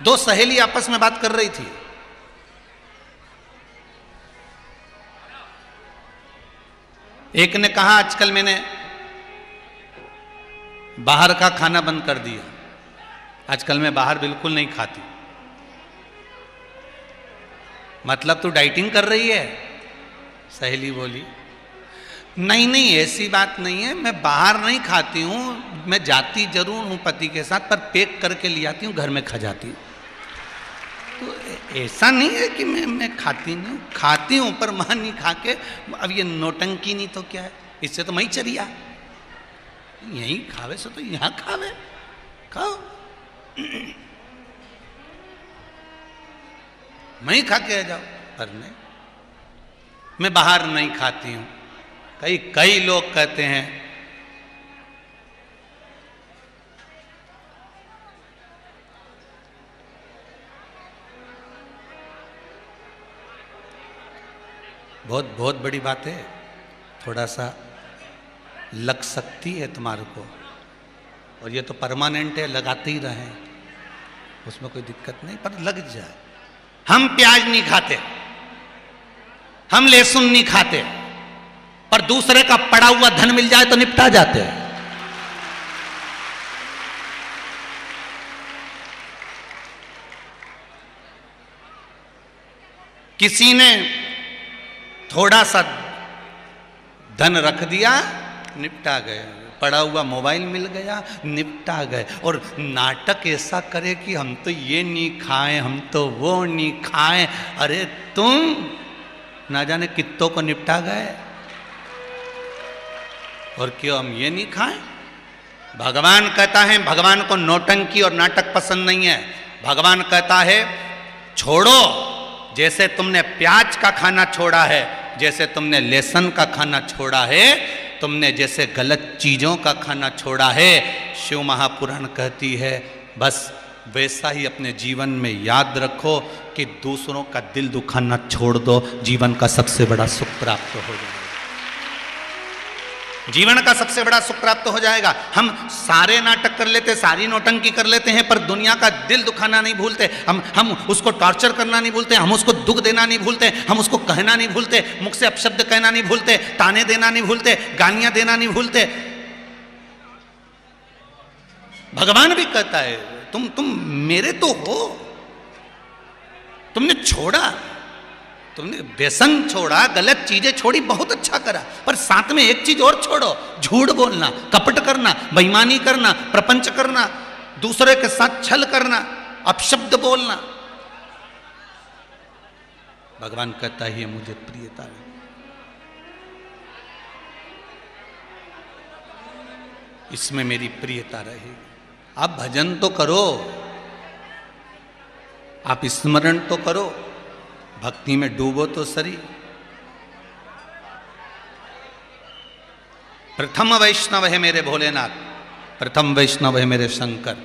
दो सहेली आपस में बात कर रही थी। एक ने कहा आजकल मैंने बाहर का खाना बंद कर दिया, आजकल मैं बाहर बिल्कुल नहीं खाती। मतलब तू डाइटिंग कर रही है? सहेली बोली नहीं नहीं ऐसी बात नहीं है, मैं बाहर नहीं खाती हूँ, मैं जाती जरूर हूँ पति के साथ, पर पैक करके ले आती हूँ, घर में खा जाती हूँ। तो ऐसा नहीं है कि मैं खाती नहीं हूँ, खाती हूँ पर मां नहीं खा के। अब ये नौटंकी नहीं तो क्या है, इससे तो मैं ही चरिया, यहीं खावे सो तो यहाँ खावे, खाओ। मैं ही खा के आ जाओ, पर नहीं मैं बाहर नहीं खाती हूँ। कई लोग कहते हैं बहुत बड़ी बात है, थोड़ा सा लग सकती है तुम्हारे को, और ये तो परमानेंट है, लगाते ही रहें, उसमें कोई दिक्कत नहीं, पर लग जाए। हम प्याज नहीं खाते, हम लहसुन नहीं खाते, पर दूसरे का पड़ा हुआ धन मिल जाए तो निपटा जाते हैं। किसी ने थोड़ा सा धन रख दिया, निपटा गए, पड़ा हुआ मोबाइल मिल गया, निपटा गए। और नाटक ऐसा करे कि हम तो ये नहीं खाएं, हम तो वो नहीं खाएं। अरे तुम ना जाने कित्तों को निपटा गए, और क्यों हम ये नहीं खाएं? भगवान कहता है, भगवान को नौटंकी और नाटक पसंद नहीं है। भगवान कहता है छोड़ो, जैसे तुमने प्याज का खाना छोड़ा है, जैसे तुमने लहसुन का खाना छोड़ा है, तुमने जैसे गलत चीजों का खाना छोड़ा है, शिव महापुराण कहती है बस वैसा ही अपने जीवन में याद रखो कि दूसरों का दिल दुखाना छोड़ दो, जीवन का सबसे बड़ा सुख प्राप्त हो जाएगा। जीवन का सबसे बड़ा सुख प्राप्त हो जाएगा। हम सारे नाटक कर लेते, सारी नौटंकी कर लेते हैं, पर दुनिया का दिल दुखाना नहीं भूलते, हम उसको टॉर्चर करना नहीं भूलते, हम उसको दुख देना नहीं भूलते, हम उसको कहना नहीं भूलते, मुख से अपशब्द कहना नहीं भूलते, ताने देना नहीं भूलते, गालियां देना नहीं भूलते। भगवान भी कहता है तुम मेरे तो हो, तुमने छोड़ा, तुमने व्यसन छोड़ा, गलत चीजें छोड़ी, बहुत अच्छा करा, पर साथ में एक चीज और छोड़ो, झूठ बोलना, कपट करना, बेईमानी करना, प्रपंच करना, दूसरे के साथ छल करना, अपशब्द बोलना। भगवान कहता है ये मुझे प्रियता है। इसमें मेरी प्रियता रहेगी। आप भजन तो करो, आप स्मरण तो करो, भक्ति में डूबो तो सरी। प्रथम वैष्णव है मेरे भोलेनाथ, प्रथम वैष्णव है मेरे शंकर।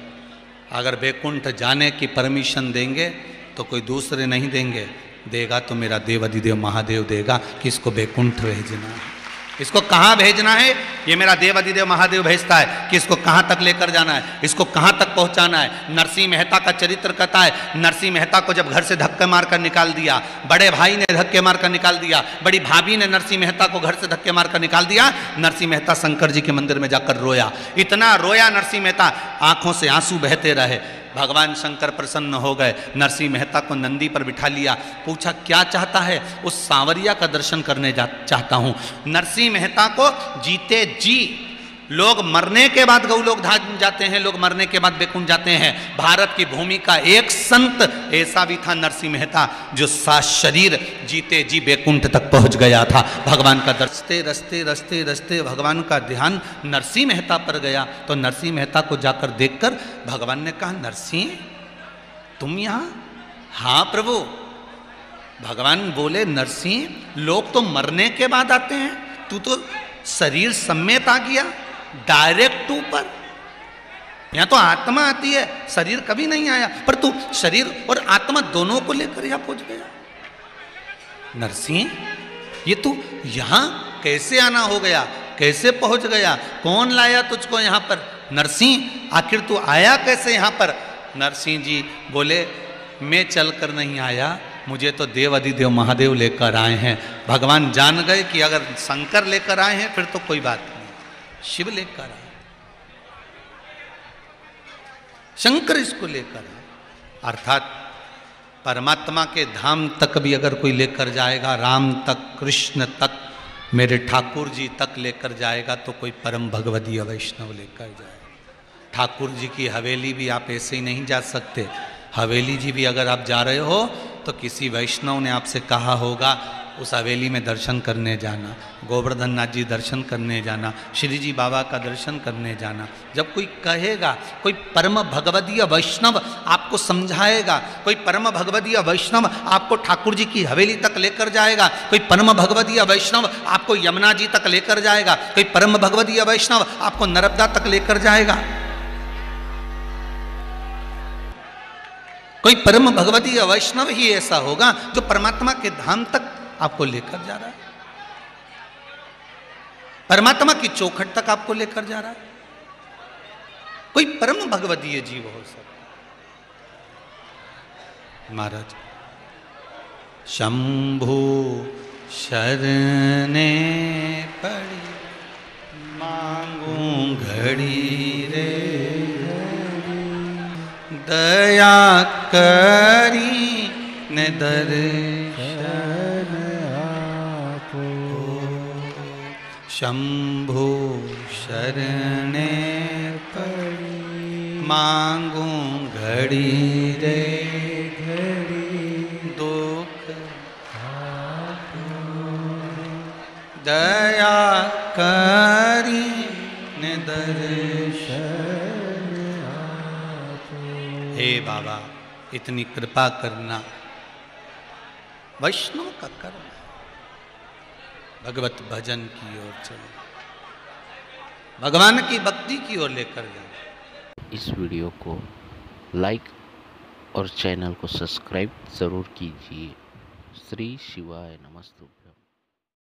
अगर वैकुंठ जाने की परमिशन देंगे तो कोई दूसरे नहीं देंगे, देगा तो मेरा देवाधिदेव महादेव देगा कि इसको वैकुंठ भेजना है, इसको कहाँ भेजना है, ये मेरा देवाधिदेव महादेव भेजता है कि इसको कहाँ तक लेकर जाना है, इसको कहाँ तक पहुँचाना है। नरसिंह मेहता का चरित्र कहता है, नरसिंह मेहता को जब घर से धक्के मारकर निकाल दिया, बड़े भाई ने धक्के मारकर निकाल दिया, बड़ी भाभी ने नरसिंह मेहता को घर से धक्के मारकर निकाल दिया, नरसिंह मेहता शंकर जी के मंदिर में जाकर रोया, इतना रोया नरसिंह मेहता, आंखों से आंसू बहते रहे। भगवान शंकर प्रसन्न हो गए, नरसिंह मेहता को नंदी पर बिठा लिया, पूछा क्या चाहता है? उस सांवरिया का दर्शन करने चाहता हूं। नरसिंह मेहता को जीते जी, लोग मरने के बाद गौलोक धाम जाते हैं, लोग मरने के बाद वैकुंठ जाते हैं। भारत की भूमि का एक संत ऐसा भी था नरसिंह मेहता, जो शरीर जीते जी वैकुंठ तक पहुंच गया था। भगवान का रस्ते रस्ते रस्ते रस्ते भगवान का ध्यान नरसिंह मेहता पर गया, तो नरसिंह मेहता को जाकर देखकर भगवान ने कहा, नरसिंह तुम यहाँ? हाँ प्रभु। भगवान बोले, नरसिंह लोग तो मरने के बाद आते हैं, तू तो शरीर समेत आ गया डायरेक्ट ऊपर। यहां तो आत्मा आती है, शरीर कभी नहीं आया, पर तू शरीर और आत्मा दोनों को लेकर यहां पहुंच गया। नरसिंह ये तू यहां कैसे आना हो गया, कैसे पहुंच गया, कौन लाया तुझको यहां पर? नरसिंह आखिर तू आया कैसे यहां पर? नरसिंह जी बोले मैं चलकर नहीं आया, मुझे तो देव अधिदेव महादेव लेकर आए हैं। भगवान जान गए कि अगर शंकर लेकर आए हैं फिर तो कोई बात नहीं, शिव लेकर आए, शंकर इसको लेकर आए। अर्थात परमात्मा के धाम तक भी अगर कोई लेकर जाएगा, राम तक, कृष्ण तक, मेरे ठाकुर जी तक लेकर जाएगा तो कोई परम भगवदीय वैष्णव लेकर जाएगा। ठाकुर जी की हवेली भी आप ऐसे ही नहीं जा सकते। हवेली जी भी अगर आप जा रहे हो तो किसी वैष्णव ने आपसे कहा होगा उस हवेली में दर्शन करने जाना, गोवर्धन नाथ जी दर्शन करने जाना, श्री जी बाबा का दर्शन करने जाना। जब कोई कहेगा, कोई परम भगवदीय वैष्णव आपको समझाएगा, कोई परम भगवदीय वैष्णव आपको ठाकुर जी की हवेली तक लेकर जाएगा, कोई परम भगवदीय वैष्णव आपको यमुना जी तक लेकर जाएगा, कोई परम भगवदीय वैष्णव आपको नर्मदा तक लेकर जाएगा, कोई परम भगवदीय वैष्णव ही ऐसा होगा जो परमात्मा के धाम तक आपको लेकर जा रहा है, परमात्मा की चौखट तक आपको लेकर जा रहा है। कोई परम भगवदीय जीव हो सकता। महाराज शंभु शरणे पड़ी मांगू घड़ी रे, दया करी ने दर्शन आपो, शंभु शरणे पड़ी मांगू घड़ी रे, घड़ी दुख आपो, दया करी ने दर्शन। हे बाबा इतनी कृपा करना, वैष्णव का कर्म है, भगवत भजन की ओर चलो, भगवान की भक्ति की ओर लेकर जाओ। इस वीडियो को लाइक और चैनल को सब्सक्राइब ज़रूर कीजिए। श्री शिवाय नमस्तु।